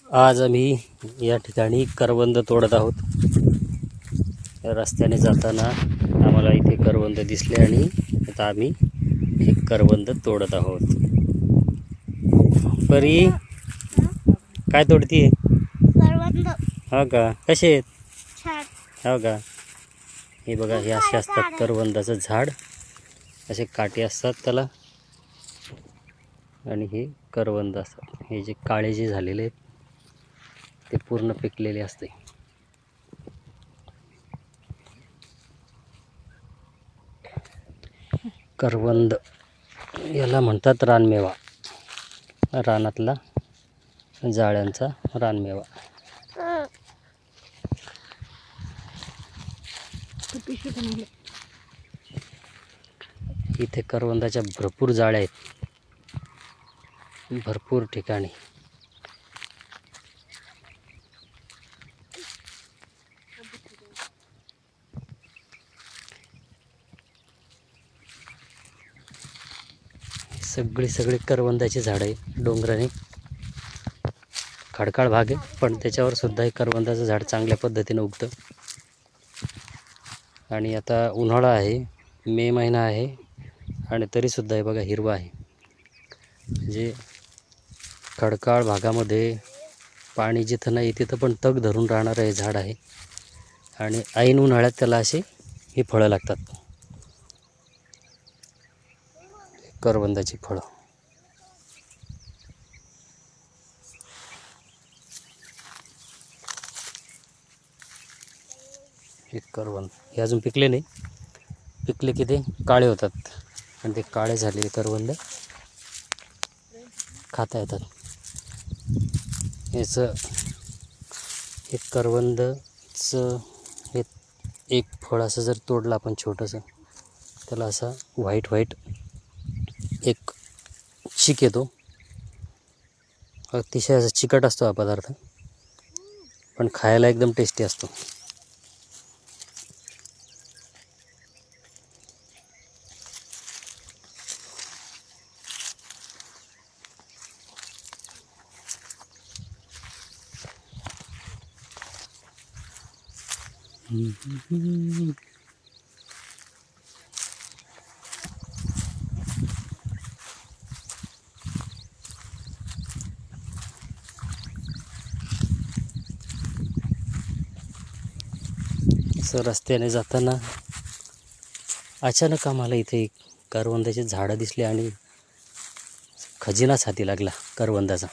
आज आम्ही या ठिकाणी करवंद तोडत आहोत. रस्त्याने जाताना आम्हाला इथे करवंद दिसले आणि आता आम्ही हे करवंद तोडत आहोत. परी काय तोडतीये? करवंद. हो का? कसे आहेत? छान. हो का? हे बघा, हे असे असतात करवंदाचं झाड. असे काटे असतात त्याला आणि हे करवंद असतात. हे जे काळे जे झालेले आहेत ते पूर्ण पिकलेले असते. करवंद याला म्हणतात रानमेवा. रानातला जाळ्यांचा रानमेवा. इथे करवंदाच्या भरपूर जाळ्या आहेत, भरपूर ठिकाणी. सगळी करवंदाची झाडं आहे. डोंगराने खडकाळ भाग आहे, पण त्याच्यावर सुद्धा हे करवंदाचं झाड चांगल्या पद्धतीने उगतं. आणि आता उन्हाळा आहे, मे महिना आहे आणि तरीसुद्धा हे बघा हिरवा आहे. म्हणजे खडकाळ भागामध्ये पाणी जिथं नाही तिथं पण तग धरून राहणारं हे झाड आहे. आणि ऐन उन्हाळ्यात त्याला असे ही फळं लागतात, करवंदाची फळं. हे करवंद हे अजून पिकले नाही. पिकले की ते काळे होतात आणि ते काळे झालेले करवंद खाता येतात. याचं हे करवंदचं हे एक फळ असं जर तोडलं आपण छोटंसं, त्याला असा व्हाईट एक चिक येतो. अतिशय असा चिकट असतो हा पदार्थ, पण खायला एकदम टेस्टी असतो. असं रस्त्याने जाताना अचानक आम्हाला इथे करवंदाचे झाडं दिसले आणि खजिनाच हाती लागला करवंदाचा.